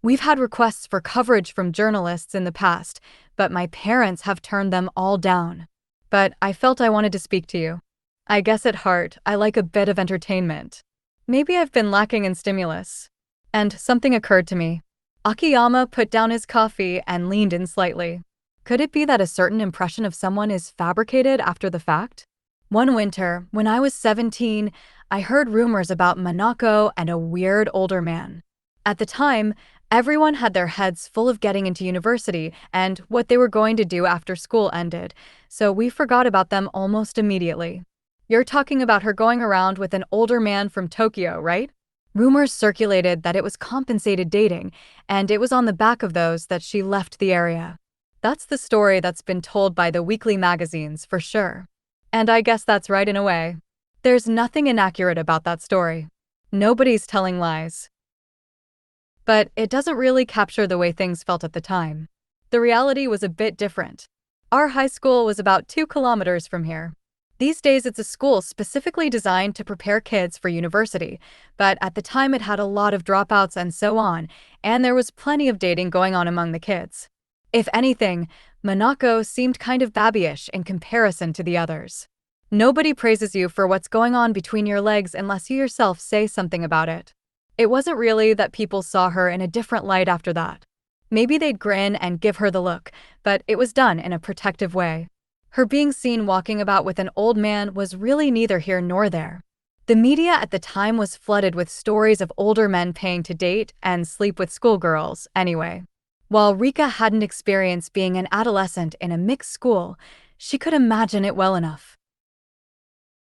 We've had requests for coverage from journalists in the past, but my parents have turned them all down. But I felt I wanted to speak to you. I guess at heart, I like a bit of entertainment. Maybe I've been lacking in stimulus. And something occurred to me. Akiyama put down his coffee and leaned in slightly. Could it be that a certain impression of someone is fabricated after the fact? One winter, when I was 17, I heard rumors about Manako and a weird older man. At the time, everyone had their heads full of getting into university and what they were going to do after school ended, so we forgot about them almost immediately. You're talking about her going around with an older man from Tokyo, right? Rumors circulated that it was compensated dating, and it was on the back of those that she left the area. That's the story that's been told by the weekly magazines, for sure. And I guess that's right in a way. There's nothing inaccurate about that story. Nobody's telling lies. But it doesn't really capture the way things felt at the time. The reality was a bit different. Our high school was about 2 kilometers from here. These days it's a school specifically designed to prepare kids for university, but at the time it had a lot of dropouts and so on, and there was plenty of dating going on among the kids. If anything, Manako seemed kind of babyish in comparison to the others. Nobody praises you for what's going on between your legs unless you yourself say something about it. It wasn't really that people saw her in a different light after that. Maybe they'd grin and give her the look, but it was done in a protective way. Her being seen walking about with an old man was really neither here nor there. The media at the time was flooded with stories of older men paying to date and sleep with schoolgirls, anyway. While Rika hadn't experienced being an adolescent in a mixed school, she could imagine it well enough.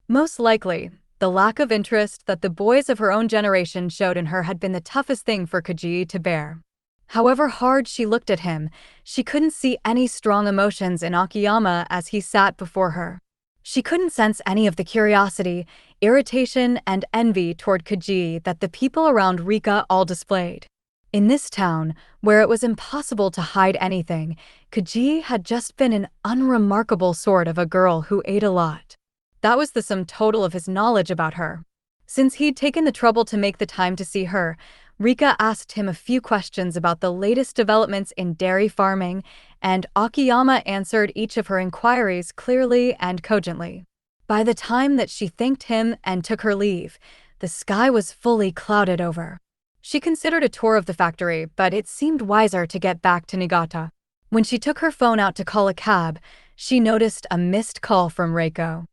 Most likely, the lack of interest that the boys of her own generation showed in her had been the toughest thing for Kajii to bear. However hard she looked at him, she couldn't see any strong emotions in Akiyama as he sat before her. She couldn't sense any of the curiosity, irritation, and envy toward Kajii that the people around Rika all displayed. In this town, where it was impossible to hide anything, Kajii had just been an unremarkable sort of a girl who ate a lot. That was the sum total of his knowledge about her. Since he'd taken the trouble to make the time to see her, Rika asked him a few questions about the latest developments in dairy farming, and Akiyama answered each of her inquiries clearly and cogently. By the time that she thanked him and took her leave, the sky was fully clouded over. She considered a tour of the factory, but it seemed wiser to get back to Niigata. When she took her phone out to call a cab, she noticed a missed call from Reiko.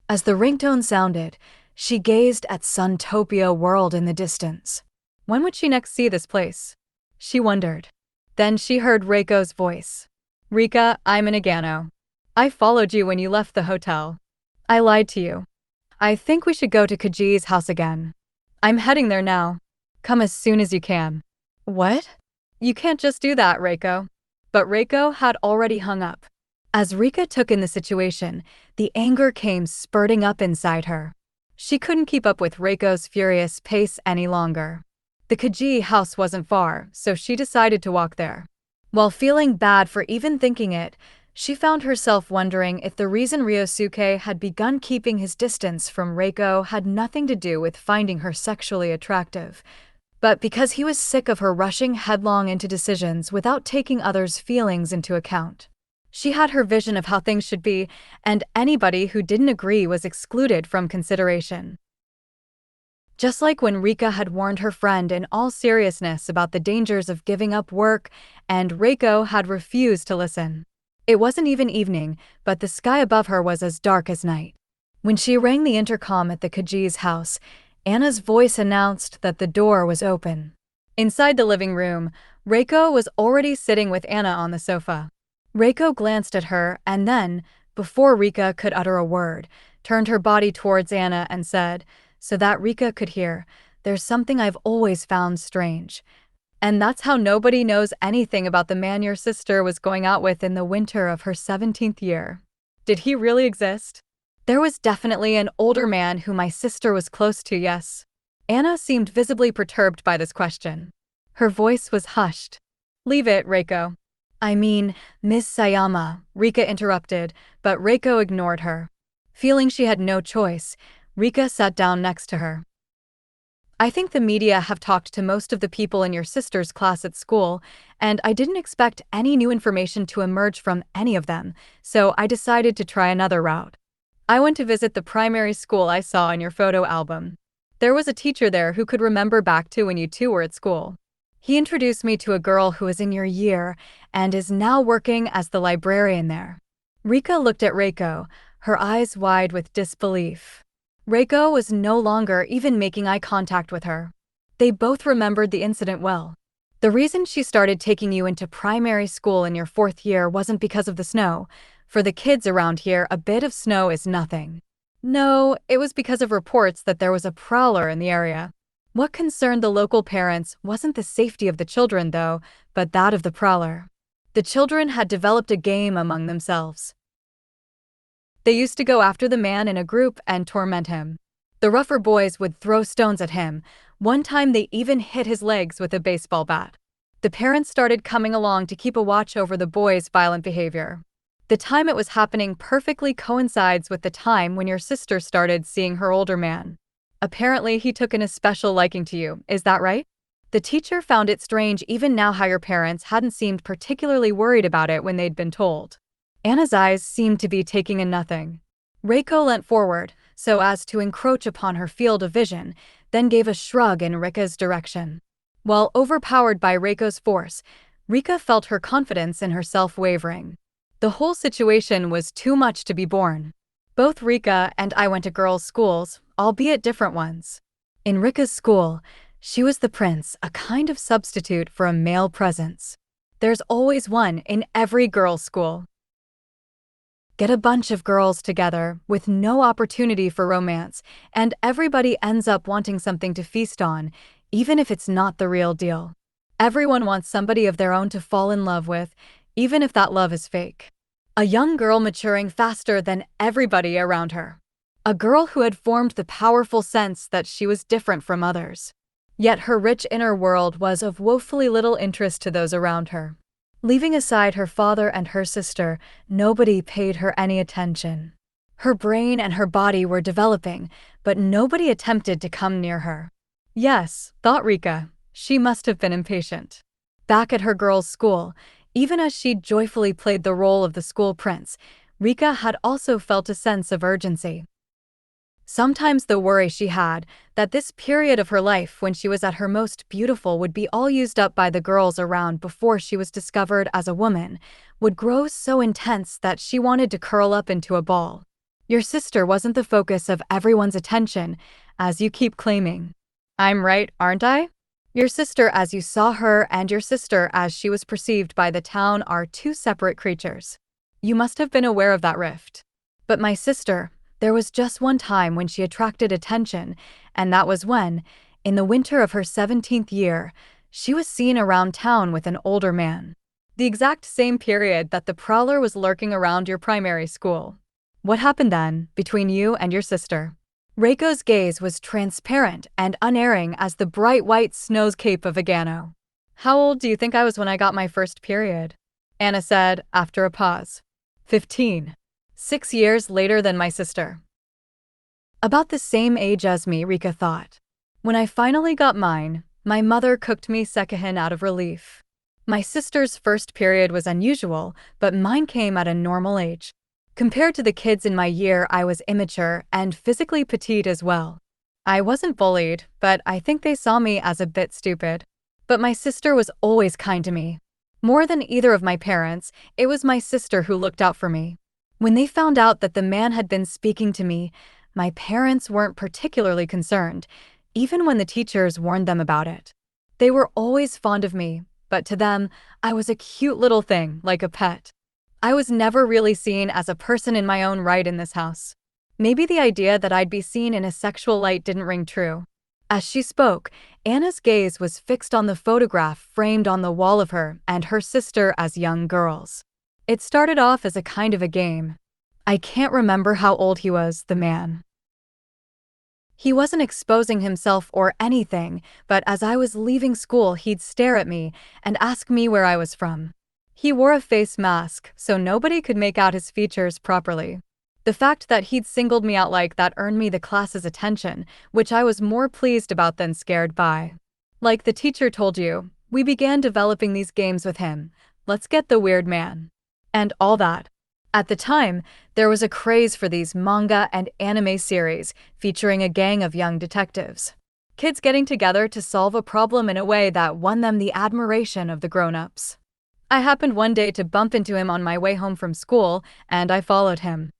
As the ringtone sounded, she gazed at Suntopia World in the distance. When would she next see this place? She wondered. Then she heard Reiko's voice. Rika, I'm in Nagano. I followed you when you left the hotel. I lied to you. I think we should go to Kajii's house again. I'm heading there now. Come as soon as you can. What? You can't just do that, Reiko. But Reiko had already hung up. As Rika took in the situation, the anger came spurting up inside her. She couldn't keep up with Reiko's furious pace any longer. The Kajii house wasn't far, so she decided to walk there. While feeling bad for even thinking it, she found herself wondering if the reason Ryosuke had begun keeping his distance from Reiko had nothing to do with finding her sexually attractive, but because he was sick of her rushing headlong into decisions without taking others' feelings into account. She had her vision of how things should be, and anybody who didn't agree was excluded from consideration. Just like when Rika had warned her friend in all seriousness about the dangers of giving up work, and Reiko had refused to listen. It wasn't even evening, but the sky above her was as dark as night. When she rang the intercom at the Kajii's house, Anna's voice announced that the door was open. Inside the living room, Reiko was already sitting with Anna on the sofa. Reiko glanced at her and then, before Rika could utter a word, turned her body towards Anna and said, so that Rika could hear, "There's something I've always found strange. And that's how nobody knows anything about the man your sister was going out with in the winter of her 17th year. Did he really exist? There was definitely an older man who my sister was close to, yes." Anna seemed visibly perturbed by this question. Her voice was hushed. "Leave it, Reiko." "I mean, Miss Sayama," Rika interrupted, but Reiko ignored her. Feeling she had no choice, Rika sat down next to her. "I think the media have talked to most of the people in your sister's class at school, and I didn't expect any new information to emerge from any of them, so I decided to try another route. I went to visit the primary school I saw in your photo album. There was a teacher there who could remember back to when you two were at school. He introduced me to a girl who was in your year and is now working as the librarian there." Rika looked at Reiko, her eyes wide with disbelief. Reiko was no longer even making eye contact with her. They both remembered the incident well. "The reason she started taking you into primary school in your 4th year wasn't because of the snow. For the kids around here, a bit of snow is nothing. No, it was because of reports that there was a prowler in the area. What concerned the local parents wasn't the safety of the children, though, but that of the prowler. The children had developed a game among themselves. They used to go after the man in a group and torment him. The rougher boys would throw stones at him. One time they even hit his legs with a baseball bat. The parents started coming along to keep a watch over the boys' violent behavior. The time it was happening perfectly coincides with the time when your sister started seeing her older man. Apparently he took an especial liking to you, is that right?" The teacher found it strange even now how your parents hadn't seemed particularly worried about it when they'd been told. Anna's eyes seemed to be taking in nothing. Reiko leant forward, so as to encroach upon her field of vision, then gave a shrug in Rika's direction. While overpowered by Reiko's force, Rika felt her confidence in herself wavering. The whole situation was too much to be borne. "Both Rika and I went to girls' schools, albeit different ones. In Rika's school, she was the prince, a kind of substitute for a male presence. There's always one in every girls' school. Get a bunch of girls together, with no opportunity for romance, and everybody ends up wanting something to feast on, even if it's not the real deal. Everyone wants somebody of their own to fall in love with, even if that love is fake. A young girl maturing faster than everybody around her. A girl who had formed the powerful sense that she was different from others. Yet her rich inner world was of woefully little interest to those around her. Leaving aside her father and her sister, nobody paid her any attention. Her brain and her body were developing, but nobody attempted to come near her. Yes, thought Rika, she must have been impatient. Back at her girls' school, even as she joyfully played the role of the school prince, Rika had also felt a sense of urgency. Sometimes the worry she had, that this period of her life when she was at her most beautiful would be all used up by the girls around before she was discovered as a woman, would grow so intense that she wanted to curl up into a ball. Your sister wasn't the focus of everyone's attention, as you keep claiming. I'm right, aren't I? Your sister as you saw her and your sister as she was perceived by the town are two separate creatures. You must have been aware of that rift. But my sister, there was just one time when she attracted attention, and that was when, in the winter of her 17th year, she was seen around town with an older man. The exact same period that the prowler was lurking around your primary school. What happened then, between you and your sister? Reiko's gaze was transparent and unerring as the bright white snows cape of Agano. How old do you think I was when I got my first period? Anna said, after a pause. 15. 6 years later than my sister. About the same age as me, Rika thought. When I finally got mine, my mother cooked me sekihin out of relief. My sister's first period was unusual, but mine came at a normal age. Compared to the kids in my year, I was immature and physically petite as well. I wasn't bullied, but I think they saw me as a bit stupid. But my sister was always kind to me. More than either of my parents, it was my sister who looked out for me. When they found out that the man had been speaking to me, my parents weren't particularly concerned, even when the teachers warned them about it. They were always fond of me, but to them, I was a cute little thing, like a pet. I was never really seen as a person in my own right in this house. Maybe the idea that I'd be seen in a sexual light didn't ring true. As she spoke, Anna's gaze was fixed on the photograph framed on the wall of her and her sister as young girls. It started off as a kind of a game. I can't remember how old he was, the man. He wasn't exposing himself or anything, but as I was leaving school, he'd stare at me and ask me where I was from. He wore a face mask, so nobody could make out his features properly. The fact that he'd singled me out like that earned me the class's attention, which I was more pleased about than scared by. Like the teacher told you, we began developing these games with him. Let's get the weird man. And all that. At the time, there was a craze for these manga and anime series featuring a gang of young detectives. Kids getting together to solve a problem in a way that won them the admiration of the grown-ups. I happened one day to bump into him on my way home from school, and I followed him.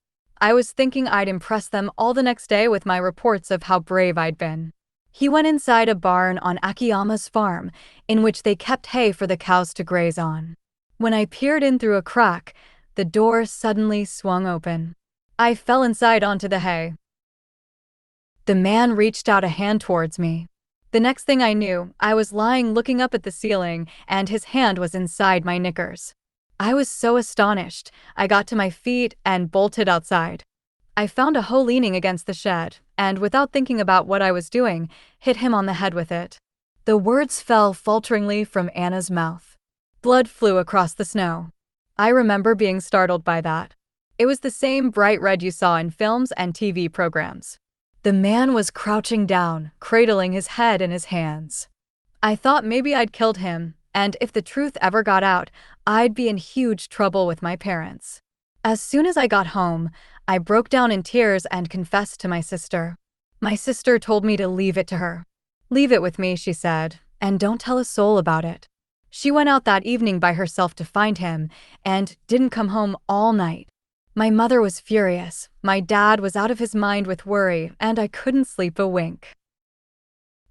I was thinking I'd impress them all the next day with my reports of how brave I'd been. He went inside a barn on Akiyama's farm, in which they kept hay for the cows to graze on. When I peered in through a crack, the door suddenly swung open. I fell inside onto the hay. The man reached out a hand towards me. The next thing I knew, I was lying looking up at the ceiling, and his hand was inside my knickers. I was so astonished, I got to my feet and bolted outside. I found a hoe leaning against the shed, and without thinking about what I was doing, hit him on the head with it. The words fell falteringly from Anna's mouth. Blood flew across the snow. I remember being startled by that. It was the same bright red you saw in films and TV programs. The man was crouching down, cradling his head in his hands. I thought maybe I'd killed him, and if the truth ever got out, I'd be in huge trouble with my parents. As soon as I got home, I broke down in tears and confessed to my sister. My sister told me to leave it to her. "Leave it with me," she said, "and don't tell a soul about it." She went out that evening by herself to find him, and didn't come home all night. My mother was furious, my dad was out of his mind with worry, and I couldn't sleep a wink.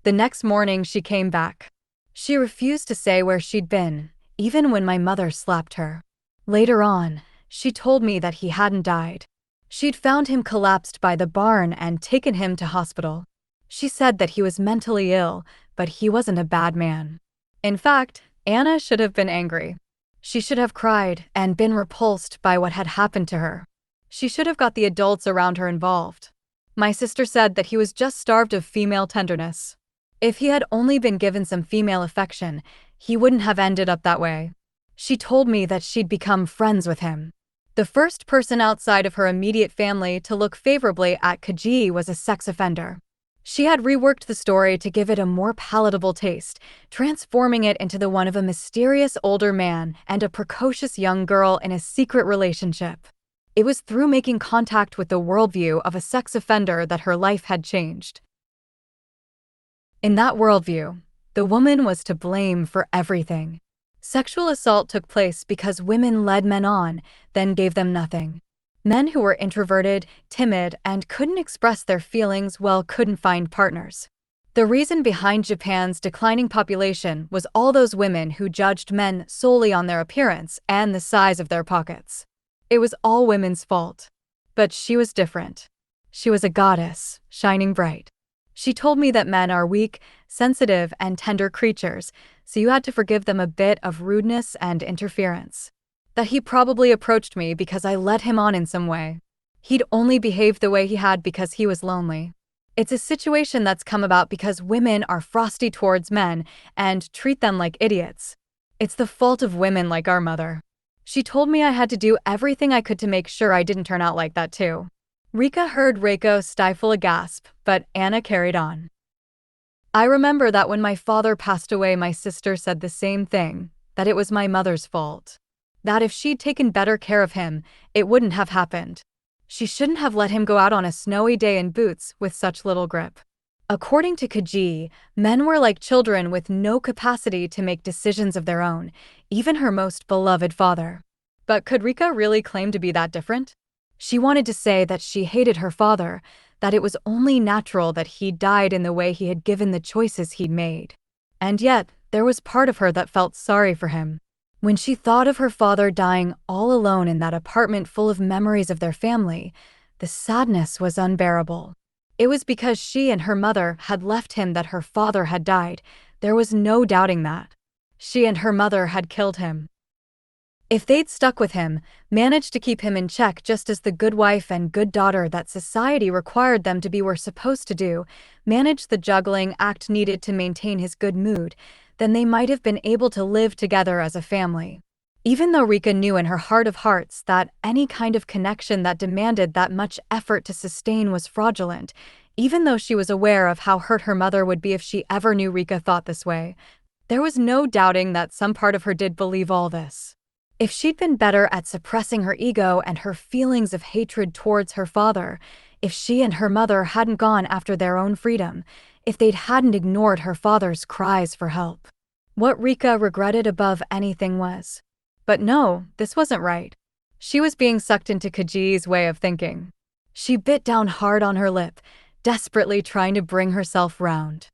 The next morning she came back. She refused to say where she'd been, even when my mother slapped her. Later on, she told me that he hadn't died. She'd found him collapsed by the barn and taken him to hospital. She said that he was mentally ill, but he wasn't a bad man. In fact, Anna should have been angry. She should have cried and been repulsed by what had happened to her. She should have got the adults around her involved. My sister said that he was just starved of female tenderness. If he had only been given some female affection, he wouldn't have ended up that way. She told me that she'd become friends with him. The first person outside of her immediate family to look favorably at Kajii was a sex offender. She had reworked the story to give it a more palatable taste, transforming it into the one of a mysterious older man and a precocious young girl in a secret relationship. It was through making contact with the worldview of a sex offender that her life had changed. In that worldview, the woman was to blame for everything. Sexual assault took place because women led men on, then gave them nothing. Men who were introverted, timid, and couldn't express their feelings couldn't find partners. The reason behind Japan's declining population was all those women who judged men solely on their appearance and the size of their pockets. It was all women's fault. But she was different. She was a goddess, shining bright. She told me that men are weak, sensitive, and tender creatures, so you had to forgive them a bit of rudeness and interference. That he probably approached me because I led him on in some way. He'd only behaved the way he had because he was lonely. It's a situation that's come about because women are frosty towards men and treat them like idiots. It's the fault of women like our mother. She told me I had to do everything I could to make sure I didn't turn out like that too. Rika heard Reiko stifle a gasp, but Anna carried on. I remember that when my father passed away, my sister said the same thing, that it was my mother's fault. That if she'd taken better care of him, it wouldn't have happened. She shouldn't have let him go out on a snowy day in boots with such little grip. According to Kajii, men were like children with no capacity to make decisions of their own, even her most beloved father. But could Rika really claim to be that different? She wanted to say that she hated her father, that it was only natural that he died in the way he had given the choices he'd made. And yet, there was part of her that felt sorry for him. When she thought of her father dying all alone in that apartment full of memories of their family, the sadness was unbearable. It was because she and her mother had left him that her father had died. There was no doubting that. She and her mother had killed him. If they'd stuck with him, managed to keep him in check just as the good wife and good daughter that society required them to be were supposed to do, managed the juggling act needed to maintain his good mood, then they might have been able to live together as a family. Even though Rika knew in her heart of hearts that any kind of connection that demanded that much effort to sustain was fraudulent, even though she was aware of how hurt her mother would be if she ever knew Rika thought this way, there was no doubting that some part of her did believe all this. If she'd been better at suppressing her ego and her feelings of hatred towards her father, if she and her mother hadn't gone after their own freedom, if they hadn't ignored her father's cries for help. What Rika regretted above anything was. But no, this wasn't right. She was being sucked into Kajii's way of thinking. She bit down hard on her lip, desperately trying to bring herself round.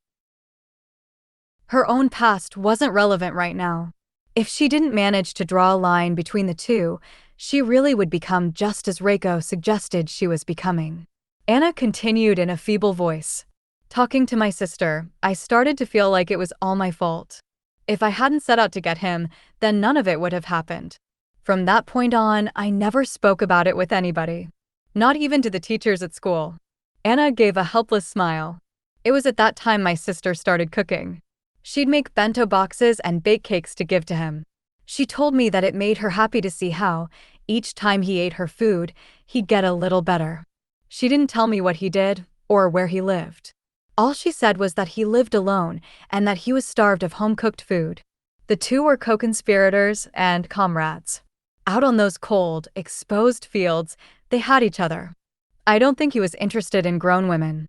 Her own past wasn't relevant right now. If she didn't manage to draw a line between the two, she really would become just as Reiko suggested she was becoming. Anna continued in a feeble voice. Talking to my sister, I started to feel like it was all my fault. If I hadn't set out to get him, then none of it would have happened. From that point on, I never spoke about it with anybody. Not even to the teachers at school. Anna gave a helpless smile. It was at that time my sister started cooking. She'd make bento boxes and bake cakes to give to him. She told me that it made her happy to see how, each time he ate her food, he'd get a little better. She didn't tell me what he did, or where he lived. All she said was that he lived alone and that he was starved of home-cooked food. The two were co-conspirators and comrades. Out on those cold, exposed fields, they had each other. I don't think he was interested in grown women.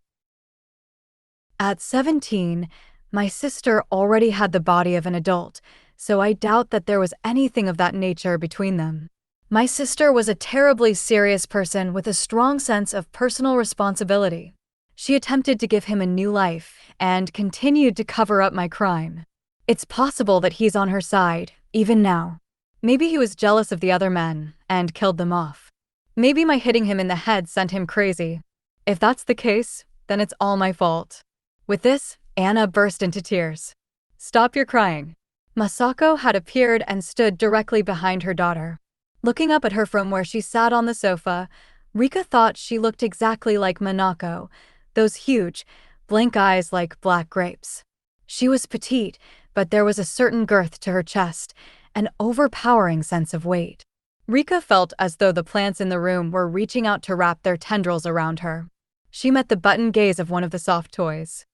At 17, my sister already had the body of an adult, so I doubt that there was anything of that nature between them. My sister was a terribly serious person with a strong sense of personal responsibility. She attempted to give him a new life and continued to cover up my crime. It's possible that he's on her side, even now. Maybe he was jealous of the other men and killed them off. Maybe my hitting him in the head sent him crazy. If that's the case, then it's all my fault. With this, Anna burst into tears. Stop your crying. Masako had appeared and stood directly behind her daughter. Looking up at her from where she sat on the sofa, Rika thought she looked exactly like Manako, those huge, blank eyes like black grapes. She was petite, but there was a certain girth to her chest, an overpowering sense of weight. Rika felt as though the plants in the room were reaching out to wrap their tendrils around her. She met the buttoned gaze of one of the soft toys.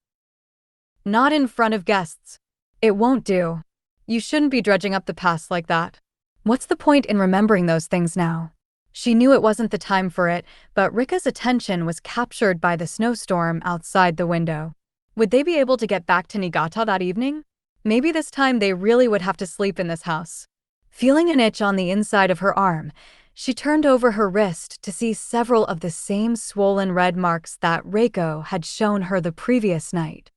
Not in front of guests. It won't do. You shouldn't be dredging up the past like that. What's the point in remembering those things now? She knew it wasn't the time for it, but Rika's attention was captured by the snowstorm outside the window. Would they be able to get back to Niigata that evening? Maybe this time they really would have to sleep in this house. Feeling an itch on the inside of her arm, she turned over her wrist to see several of the same swollen red marks that Reiko had shown her the previous night.